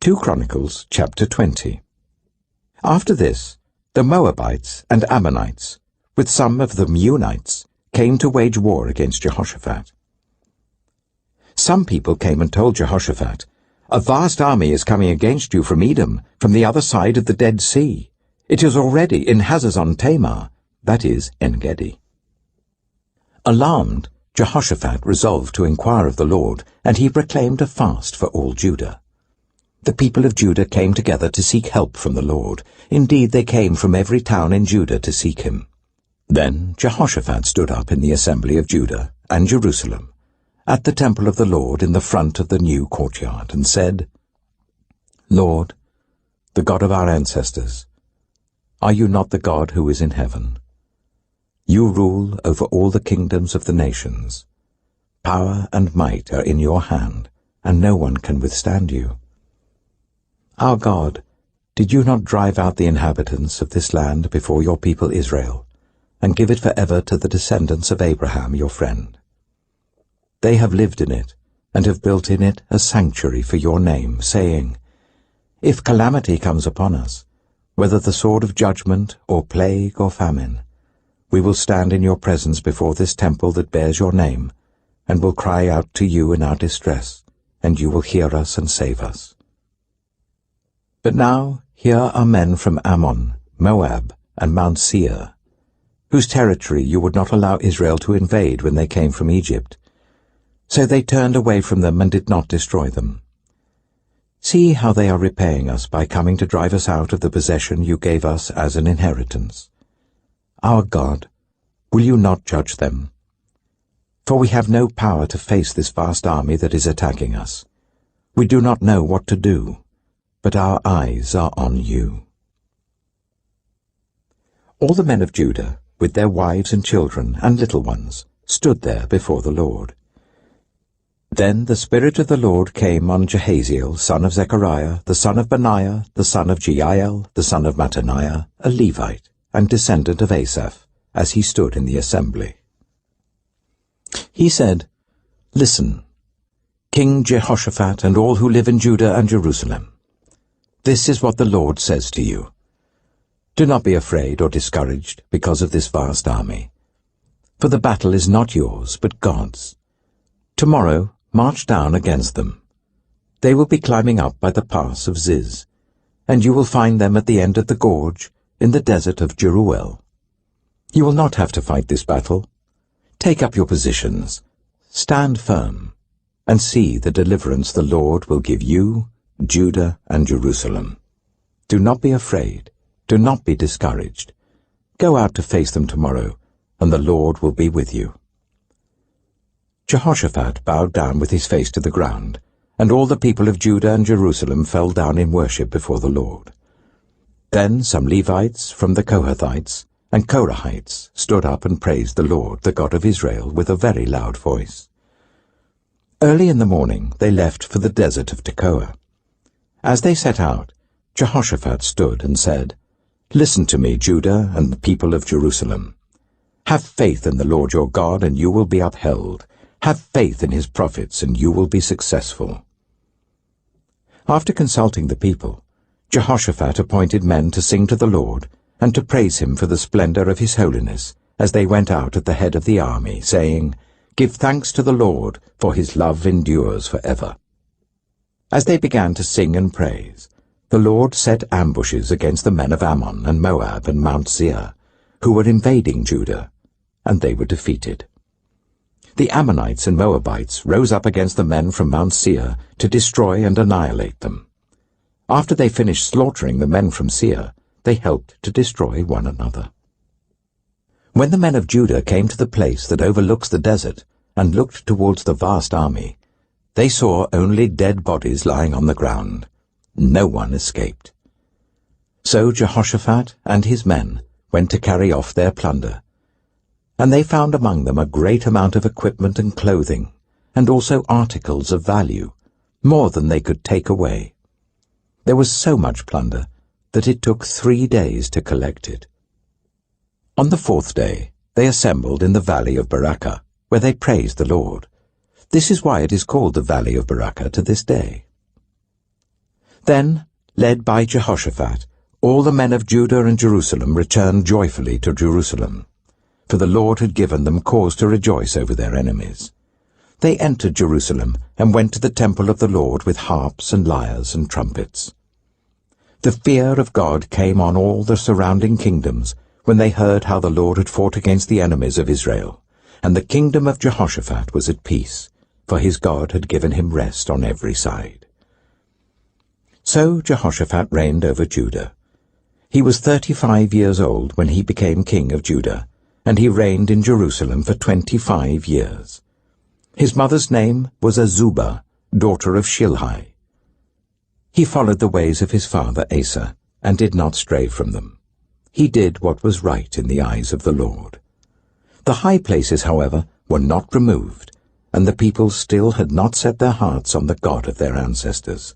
2 Chronicles chapter 20. After this, the Moabites and Ammonites, with some of the Meunites, came to wage war against Jehoshaphat. Some people came and told Jehoshaphat, "A vast army is coming against you from Edom, from the other side of the Dead Sea. It is already in Hazazon Tamar," that is, En-gedi. Alarmed, Jehoshaphat resolved to inquire of the Lord, and he proclaimed a fast for all Judah. The people of Judah came together to seek help from the Lord. Indeed, they came from every town in Judah to seek him. Then Jehoshaphat stood up in the assembly of Judah and Jerusalem, at the temple of the Lord in the front of the new courtyard, and said, "Lord, the God of our ancestors, are you not the God who is in heaven? You rule over all the kingdoms of the nations. Power and might are in your hand, and no one can withstand you. Our God, did you not drive out the inhabitants of this land before your people Israel, and give it forever to the descendants of Abraham your friend? They have lived in it, and have built in it a sanctuary for your name, saying, 'If calamity comes upon us, whether the sword of judgment, or plague, or famine, we will stand in your presence before this temple that bears your name, and will cry out to you in our distress, and you will hear us and save us.' But now here are men from Ammon, Moab, and Mount Seir, whose territory you would not allow Israel to invade when they came from Egypt. So they turned away from them and did not destroy them. See how they are repaying us by coming to drive us out of the possession you gave us as an inheritance. Our God, will you not judge them? For we have no power to face this vast army that is attacking us. We do not know what to do, but our eyes are on you." All the men of Judah, with their wives and children and little ones, stood there before the Lord. Then the Spirit of the Lord came on Jahaziel, son of Zechariah, the son of Benaiah, the son of Jeiel, the son of Mattaniah, a Levite, and descendant of Asaph, as he stood in the assembly. He said, "Listen, King Jehoshaphat and all who live in Judah and Jerusalem. This is what the Lord says to you. Do not be afraid or discouraged because of this vast army. For the battle is not yours, but God's. Tomorrow march down against them. They will be climbing up by the pass of Ziz, and you will find them at the end of the gorge in the desert of Jeruel. You will not have to fight this battle. Take up your positions, stand firm, and see the deliverance the Lord will give you, Judah and Jerusalem. Do not be afraid, do not be discouraged. Go out to face them tomorrow, and the Lord will be with you." Jehoshaphat bowed down with his face to the ground, and all the people of Judah and Jerusalem fell down in worship before the Lord. Then some Levites from the Kohathites and Korahites stood up and praised the Lord, the God of Israel, with a very loud voice. Early in the morning they left for the desert of Tekoa. As they set out, Jehoshaphat stood and said, "Listen to me, Judah and the people of Jerusalem. Have faith in the Lord your God, and you will be upheld. Have faith in his prophets, and you will be successful." After consulting the people, Jehoshaphat appointed men to sing to the Lord and to praise him for the splendor of his holiness as they went out at the head of the army, saying, "Give thanks to the Lord, for his love endures forever." As they began to sing and praise, the Lord set ambushes against the men of Ammon and Moab and Mount Seir, who were invading Judah, and they were defeated. The Ammonites and Moabites rose up against the men from Mount Seir to destroy and annihilate them. After they finished slaughtering the men from Seir, they helped to destroy one another. When the men of Judah came to the place that overlooks the desert and looked towards the vast army, they saw only dead bodies lying on the ground. No one escaped. So Jehoshaphat and his men went to carry off their plunder, and they found among them a great amount of equipment and clothing, and also articles of value, more than they could take away. There was so much plunder that it took 3 days to collect it. On the 4th day they assembled in the valley of Barakah, where they praised the Lord. This is why it is called the Valley of Barakah to this day. Then, led by Jehoshaphat, all the men of Judah and Jerusalem returned joyfully to Jerusalem, for the Lord had given them cause to rejoice over their enemies. They entered Jerusalem and went to the temple of the Lord with harps and lyres and trumpets. The fear of God came on all the surrounding kingdoms when they heard how the Lord had fought against the enemies of Israel, and the kingdom of Jehoshaphat was at peace, for his God had given him rest on every side. So Jehoshaphat reigned over Judah. He was 35 years old when he became king of Judah, and he reigned in Jerusalem for 25 years. His mother's name was Azubah, daughter of Shilhi. He followed the ways of his father Asa, and did not stray from them. He did what was right in the eyes of the Lord. The high places, however, were not removed, and the people still had not set their hearts on the God of their ancestors.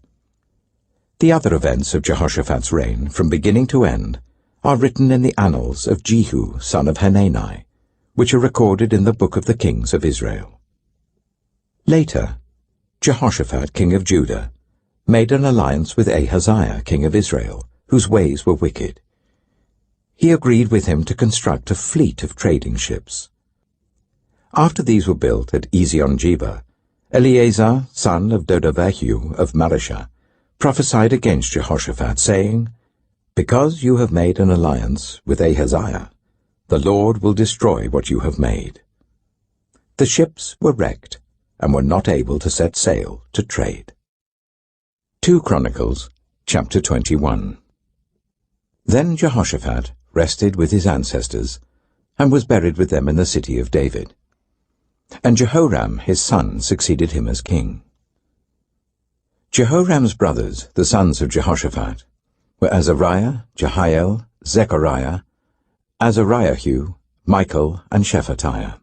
The other events of Jehoshaphat's reign, from beginning to end, are written in the annals of Jehu, son of Hanani, which are recorded in the book of the kings of Israel. Later, Jehoshaphat, king of Judah, made an alliance with Ahaziah, king of Israel, whose ways were wicked. He agreed with him to construct a fleet of trading ships. After these were built at Ezion-Geber, Eleazar, son of Dodavahu of Mareshah, prophesied against Jehoshaphat, saying, "Because you have made an alliance with Ahaziah, the Lord will destroy what you have made." The ships were wrecked, and were not able to set sail to trade. 2 Chronicles, chapter 21. Then Jehoshaphat rested with his ancestors, and was buried with them in the city of David. And Jehoram his son succeeded him as king. Jehoram's brothers, the sons of Jehoshaphat, were Azariah, Jehiel, Zechariah, Azariahu, Michael, and Shephatiah.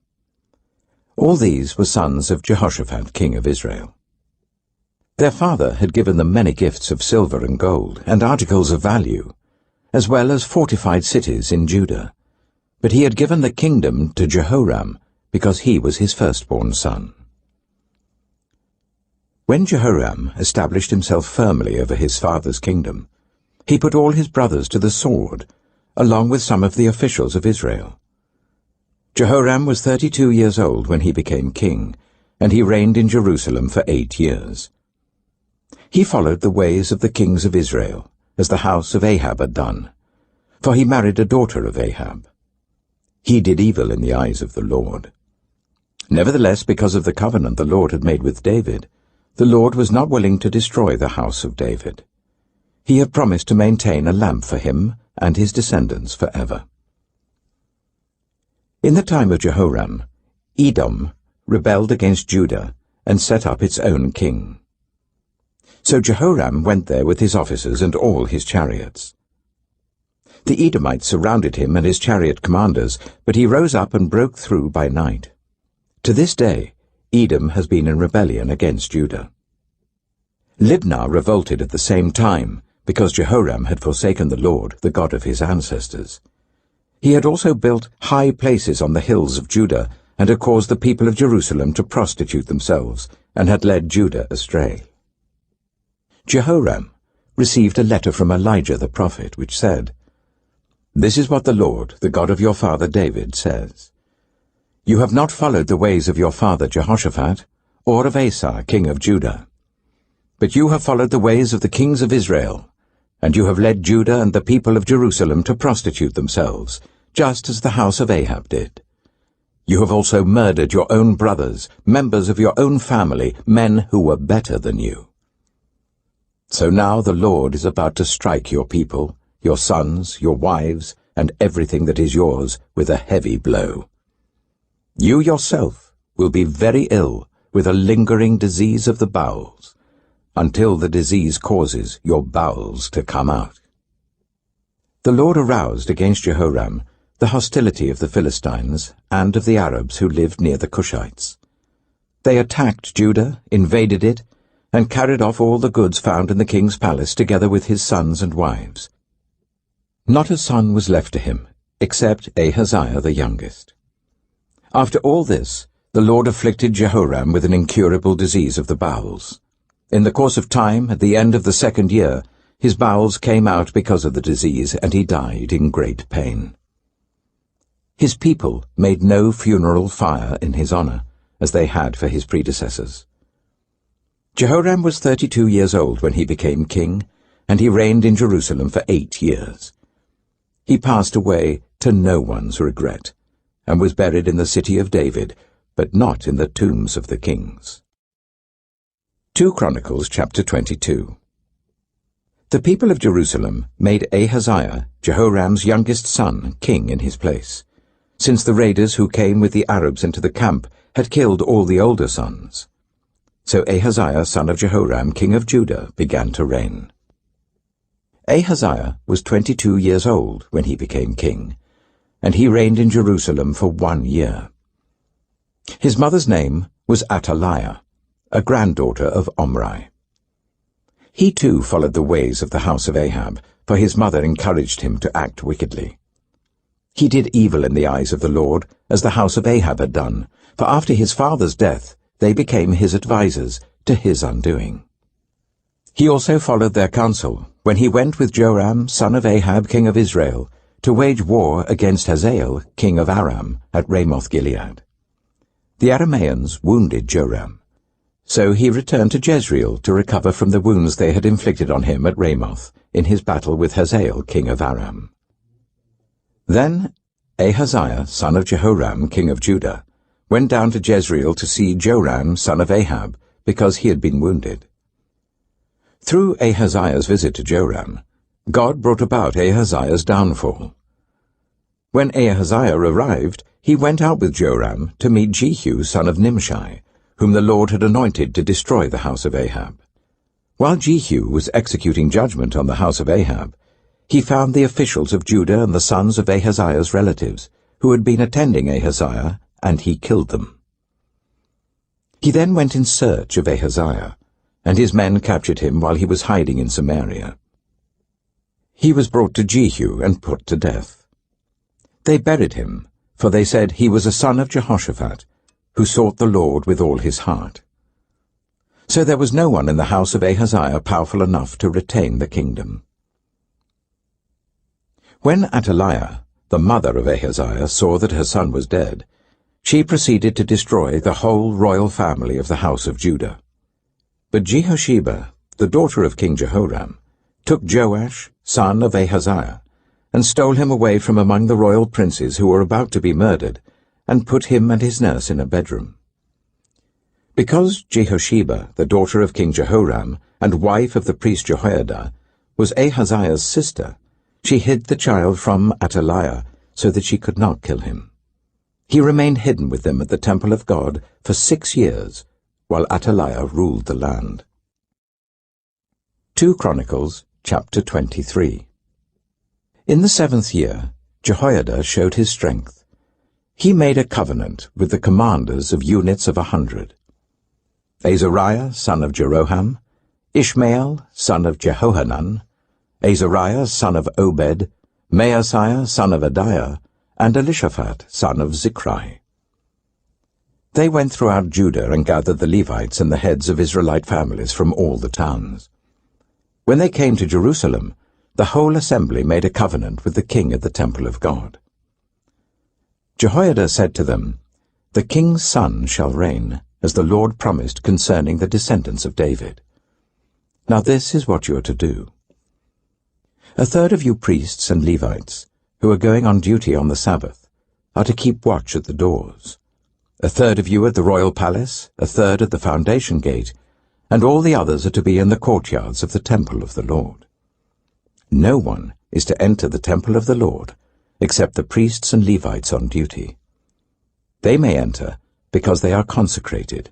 All these were sons of Jehoshaphat, king of Israel. Their father had given them many gifts of silver and gold, and articles of value, as well as fortified cities in Judah. But he had given the kingdom to Jehoram, because he was his firstborn son. When Jehoram established himself firmly over his father's kingdom, he put all his brothers to the sword, along with some of the officials of Israel. Jehoram was 32 years old when he became king, and he reigned in Jerusalem for 8 years. He followed the ways of the kings of Israel, as the house of Ahab had done, for he married a daughter of Ahab. He did evil in the eyes of the Lord. Nevertheless, because of the covenant the Lord had made with David, the Lord was not willing to destroy the house of David. He had promised to maintain a lamp for him and his descendants forever. In the time of Jehoram, Edom rebelled against Judah and set up its own king. So Jehoram went there with his officers and all his chariots. The Edomites surrounded him and his chariot commanders, but he rose up and broke through by night. To this day, Edom has been in rebellion against Judah. Libnah revolted at the same time, because Jehoram had forsaken the Lord, the God of his ancestors. He had also built high places on the hills of Judah, and had caused the people of Jerusalem to prostitute themselves, and had led Judah astray. Jehoram received a letter from Elijah the prophet, which said, "This is what the Lord, the God of your father David, says. You have not followed the ways of your father Jehoshaphat, or of Asa, king of Judah. But you have followed the ways of the kings of Israel, and you have led Judah and the people of Jerusalem to prostitute themselves, just as the house of Ahab did. You have also murdered your own brothers, members of your own family, men who were better than you. So now the Lord is about to strike your people, your sons, your wives, and everything that is yours, with a heavy blow. You yourself will be very ill with a lingering disease of the bowels, until the disease causes your bowels to come out." The Lord aroused against Jehoram the hostility of the Philistines and of the Arabs who lived near the Cushites. They attacked Judah, invaded it, and carried off all the goods found in the king's palace together with his sons and wives. Not a son was left to him, except Ahaziah the youngest. After all this, the Lord afflicted Jehoram with an incurable disease of the bowels. In the course of time, at the end of the 2nd year, his bowels came out because of the disease, and he died in great pain. His people made no funeral fire in his honor, as they had for his predecessors. Jehoram was 32 years old when he became king, and he reigned in Jerusalem for 8 years. He passed away to no one's regret, and was buried in the city of David, but not in the tombs of the kings. 2 Chronicles chapter 22. The people of Jerusalem made Ahaziah, Jehoram's youngest son, king in his place, since the raiders who came with the Arabs into the camp had killed all the older sons. So Ahaziah, son of Jehoram, king of Judah, began to reign. Ahaziah was 22 years old when he became king, and he reigned in Jerusalem for 1 year. His mother's name was Athaliah, a granddaughter of Omri. He too followed the ways of the house of Ahab, for his mother encouraged him to act wickedly. He did evil in the eyes of the Lord, as the house of Ahab had done, for after his father's death they became his advisers, to his undoing. He also followed their counsel, when he went with Joram, son of Ahab, king of Israel, to wage war against Hazael, king of Aram, at Ramoth-Gilead. The Arameans wounded Joram, so he returned to Jezreel to recover from the wounds they had inflicted on him at Ramoth, in his battle with Hazael, king of Aram. Then Ahaziah, son of Jehoram, king of Judah, went down to Jezreel to see Joram, son of Ahab, because he had been wounded. Through Ahaziah's visit to Joram, God brought about Ahaziah's downfall. When Ahaziah arrived, he went out with Joram to meet Jehu, son of Nimshi, whom the Lord had anointed to destroy the house of Ahab. While Jehu was executing judgment on the house of Ahab, he found the officials of Judah and the sons of Ahaziah's relatives, who had been attending Ahaziah, and he killed them. He then went in search of Ahaziah, and his men captured him while he was hiding in Samaria. He was brought to Jehu and put to death. They buried him, for they said he was a son of Jehoshaphat, who sought the Lord with all his heart. So there was no one in the house of Ahaziah powerful enough to retain the kingdom. When Athaliah, the mother of Ahaziah, saw that her son was dead, she proceeded to destroy the whole royal family of the house of Judah. But Jehosheba, the daughter of King Jehoram, took Joash, son of Ahaziah, and stole him away from among the royal princes who were about to be murdered, and put him and his nurse in a bedroom. Because Jehosheba, the daughter of King Jehoram, and wife of the priest Jehoiada, was Ahaziah's sister, she hid the child from Athaliah, so that she could not kill him. He remained hidden with them at the temple of God for 6 years, while Athaliah ruled the land. 2 Chronicles chapter 23. In the 7th year, Jehoiada showed his strength. He made a covenant with the commanders of units of 100. Azariah, son of Jeroham, Ishmael, son of Jehohanan, Azariah, son of Obed, Maaseiah, son of Adiah, and Elishaphat, son of Zichri. They went throughout Judah and gathered the Levites and the heads of Israelite families from all the towns. When they came to Jerusalem, the whole assembly made a covenant with the king at the temple of God. Jehoiada said to them, "The king's son shall reign, as the Lord promised concerning the descendants of David. Now this is what you are to do. A third of you priests and Levites, who are going on duty on the Sabbath, are to keep watch at the doors. A third of you at the royal palace, a third at the foundation gate, and all the others are to be in the courtyards of the temple of the Lord. No one is to enter the temple of the Lord, except the priests and Levites on duty. They may enter, because they are consecrated,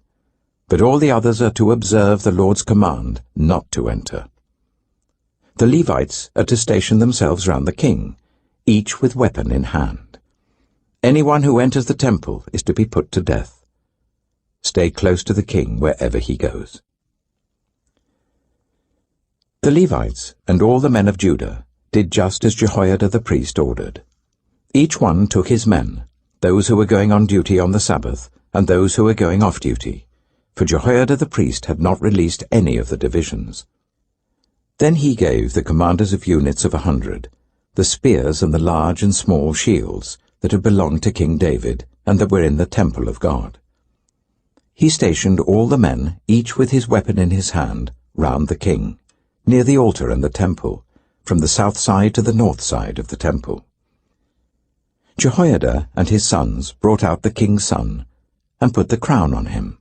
but all the others are to observe the Lord's command not to enter. The Levites are to station themselves round the king, each with weapon in hand. Anyone who enters the temple is to be put to death. Stay close to the king wherever he goes." The Levites and all the men of Judah did just as Jehoiada the priest ordered. Each one took his men, those who were going on duty on the Sabbath and those who were going off duty, for Jehoiada the priest had not released any of the divisions. Then he gave the commanders of units of 100 the spears and the large and small shields that had belonged to King David and that were in the temple of God. He stationed all the men, each with his weapon in his hand, round the king, near the altar and the temple, from the south side to the north side of the temple. Jehoiada and his sons brought out the king's son and put the crown on him.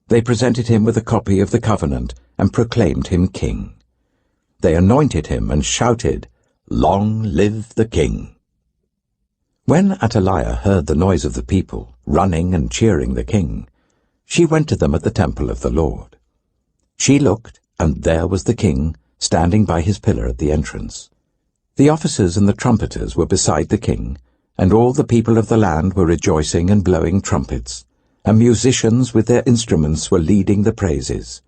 They presented him with a copy of the covenant and proclaimed him king. They anointed him and shouted, "Long live the king!" When Athaliah heard the noise of the people, running and cheering the king, she went to them at the temple of the Lord. She looked, and there was the king, standing by his pillar at the entrance. The officers and the trumpeters were beside the king, and all the people of the land were rejoicing and blowing trumpets, and musicians with their instruments were leading the praises.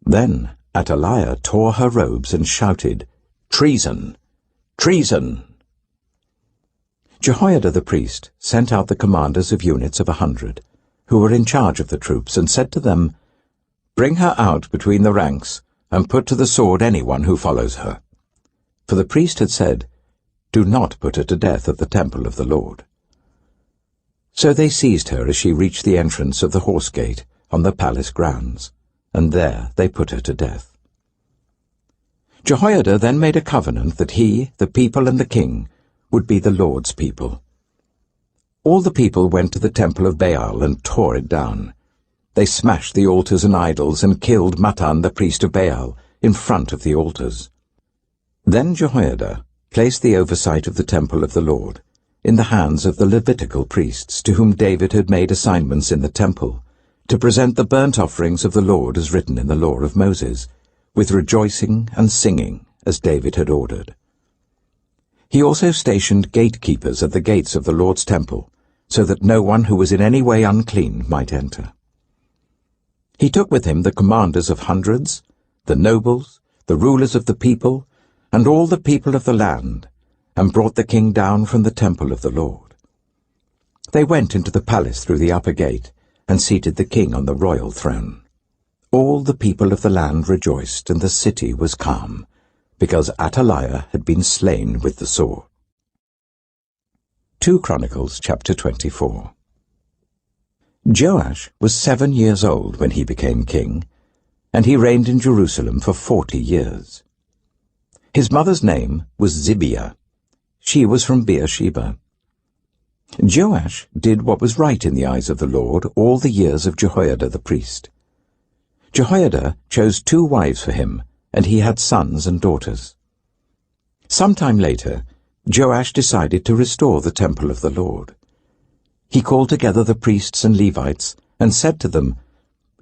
Then Athaliah tore her robes and shouted, "Treason! Treason!" Jehoiada the priest sent out the commanders of units of 100, who were in charge of the troops, and said to them, "Bring her out between the ranks, and put to the sword anyone who follows her." For the priest had said, "Do not put her to death at the temple of the Lord." So they seized her as she reached the entrance of the horse gate on the palace grounds, and there they put her to death. Jehoiada then made a covenant that he, the people and the king, would be the Lord's people. All the people went to the temple of Baal and tore it down. They smashed the altars and idols and killed Mattan the priest of Baal in front of the altars. Then Jehoiada placed the oversight of the temple of the Lord in the hands of the Levitical priests to whom David had made assignments in the temple, to present the burnt offerings of the Lord as written in the law of Moses, with rejoicing and singing as David had ordered. He also stationed gatekeepers at the gates of the Lord's temple, so that no one who was in any way unclean might enter. He took with him the commanders of hundreds, the nobles, the rulers of the people, and all the people of the land, and brought the king down from the temple of the Lord. They went into the palace through the upper gate, and seated the king on the royal throne. All the people of the land rejoiced, and the city was calm, because Athaliah had been slain with the sword. 2 Chronicles chapter 24. Joash was 7 years old when he became king, and he reigned in Jerusalem for 40 years. His mother's name was Zibiah. She was from Beersheba. Joash did what was right in the eyes of the Lord all the years of Jehoiada the priest. Jehoiada chose 2 wives for him, and he had sons and daughters. Some time later, Joash decided to restore the temple of the Lord. He called together the priests and Levites and said to them,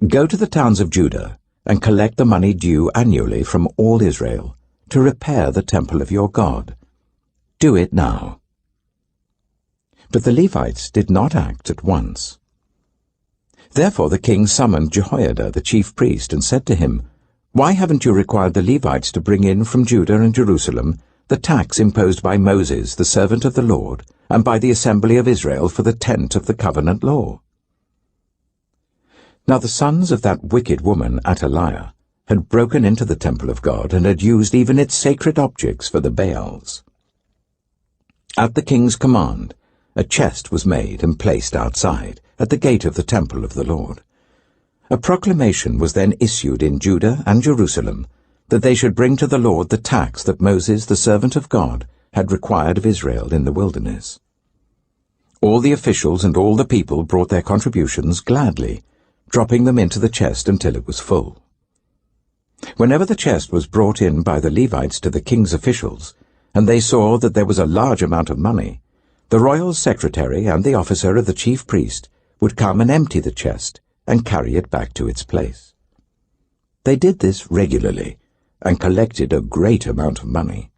"Go to the towns of Judah and collect the money due annually from all Israel to repair the temple of your God. Do it now." But the Levites did not act at once. Therefore the king summoned Jehoiada the chief priest and said to him, "Why haven't you required the Levites to bring in from Judah and Jerusalem the tax imposed by Moses, the servant of the Lord, and by the assembly of Israel for the tent of the covenant law?" Now the sons of that wicked woman Athaliah had broken into the temple of God and had used even its sacred objects for the Baals. At the king's command, a chest was made and placed outside, at the gate of the temple of the Lord. A proclamation was then issued in Judah and Jerusalem that they should bring to the Lord the tax that Moses, the servant of God, had required of Israel in the wilderness. All the officials and all the people brought their contributions gladly, dropping them into the chest until it was full. Whenever the chest was brought in by the Levites to the king's officials, and they saw that there was a large amount of money, the royal secretary and the officer of the chief priest would come and empty the chest and carry it back to its place. They did this regularly and collected a great amount of money.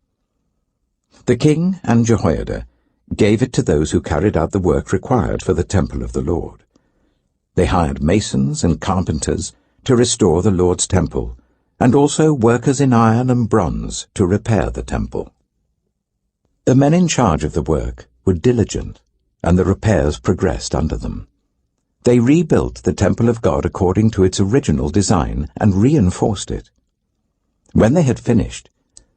The king and Jehoiada gave it to those who carried out the work required for the temple of the Lord. They hired masons and carpenters to restore the Lord's temple, and also workers in iron and bronze to repair the temple. The men in charge of the work were diligent, and the repairs progressed under them. They rebuilt the temple of God according to its original design and reinforced it. When they had finished,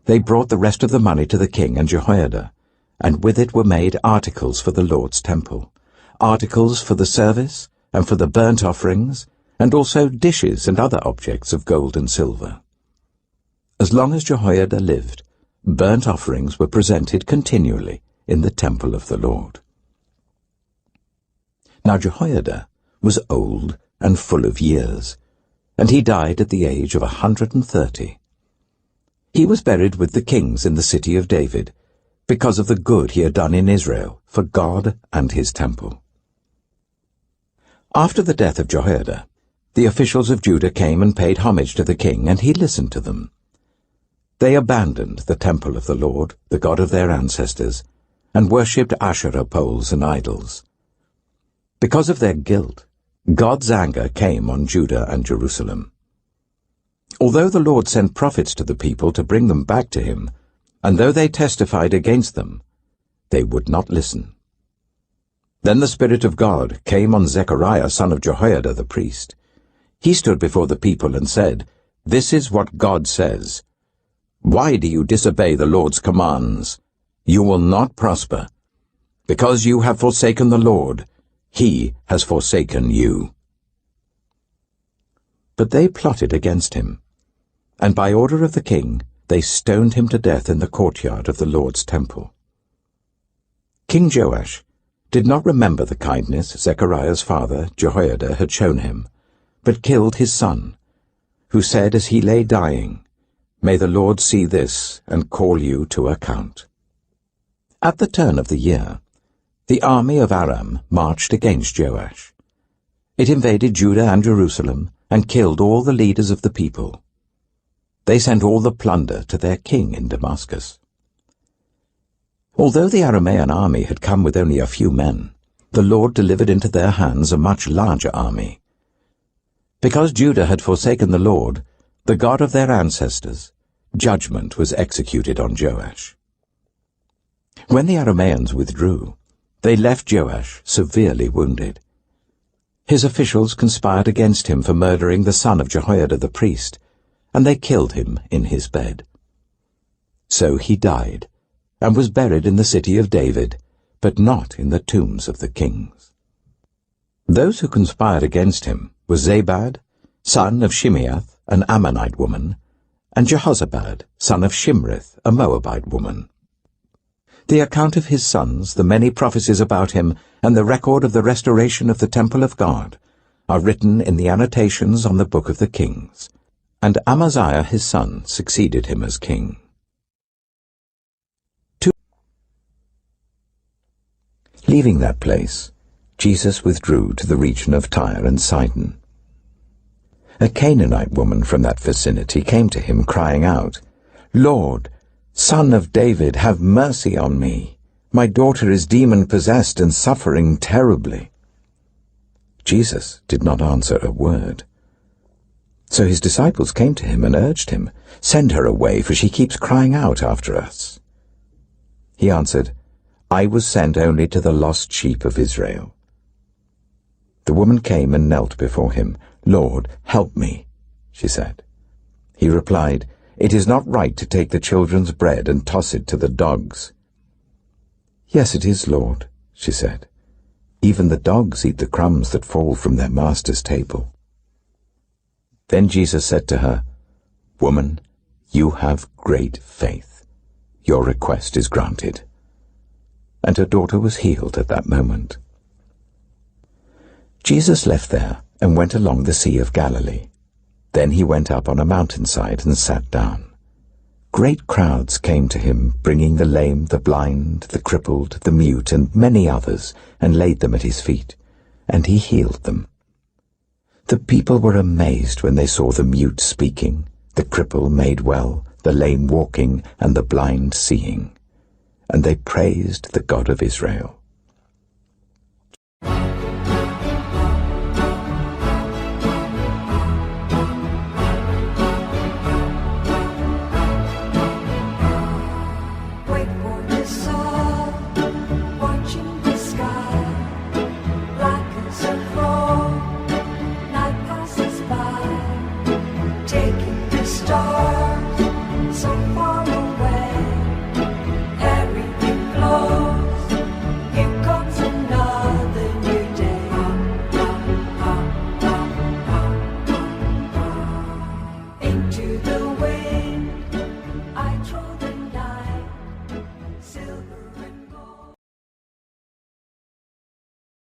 they brought the rest of the money to the king and Jehoiada, and with it were made articles for the Lord's temple, articles for the service and for the burnt offerings, and also dishes and other objects of gold and silver. As long as Jehoiada lived, burnt offerings were presented continually in the temple of the Lord. Now Jehoiada was old and full of years, and he died at the age of 130. He was buried with the kings in the city of David, because of the good he had done in Israel for God and his temple. After the death of Jehoiada, the officials of Judah came and paid homage to the king, and he listened to them. They abandoned the temple of the Lord, the God of their ancestors, and worshipped Asherah poles and idols. Because of their guilt, God's anger came on Judah and Jerusalem. Although the Lord sent prophets to the people to bring them back to him, and though they testified against them, they would not listen. Then the Spirit of God came on Zechariah son of Jehoiada the priest. He stood before the people and said, "This is what God says. Why do you disobey the Lord's commands? You will not prosper. Because you have forsaken the Lord, he has forsaken you." But they plotted against him, and by order of the king they stoned him to death in the courtyard of the Lord's temple. King Joash did not remember the kindness Zechariah's father, Jehoiada, had shown him, but killed his son, who said as he lay dying, "May the Lord see this and call you to account." At the turn of the year, the army of Aram marched against Joash. It invaded Judah and Jerusalem and killed all the leaders of the people. They sent all the plunder to their king in Damascus. Although the Aramean army had come with only a few men, the Lord delivered into their hands a much larger army. Because Judah had forsaken the Lord, the God of their ancestors, judgment was executed on Joash. When the Arameans withdrew, they left Joash severely wounded. His officials conspired against him for murdering the son of Jehoiada the priest, and they killed him in his bed. So he died, and was buried in the city of David, but not in the tombs of the kings. Those who conspired against him were Zabad, son of Shimeath, an Ammonite woman, and Jehozabad, son of Shimrith, a Moabite woman. The account of his sons, the many prophecies about him, and the record of the restoration of the temple of God are written in the annotations on the book of the kings. And Amaziah his son succeeded him as king. 2. Leaving that place, Jesus withdrew to the region of Tyre and Sidon. A Canaanite woman from that vicinity came to him, crying out, "Lord, Son of David, have mercy on me. My daughter is demon-possessed and suffering terribly." Jesus did not answer a word. So his disciples came to him and urged him, "Send her away, for she keeps crying out after us." He answered, "I was sent only to the lost sheep of Israel." The woman came and knelt before him. "Lord, help me," she said. He replied, "It is not right to take the children's bread and toss it to the dogs." "Yes, it is, Lord," she said. "Even the dogs eat the crumbs that fall from their master's table." Then Jesus said to her, "Woman, you have great faith. Your request is granted." And her daughter was healed at that moment. Jesus left there and went along the Sea of Galilee. Then he went up on a mountainside and sat down. Great crowds came to him, bringing the lame, the blind, the crippled, the mute, and many others, and laid them at his feet, and he healed them. The people were amazed when they saw the mute speaking, the cripple made well, the lame walking, and the blind seeing. And they praised the God of Israel.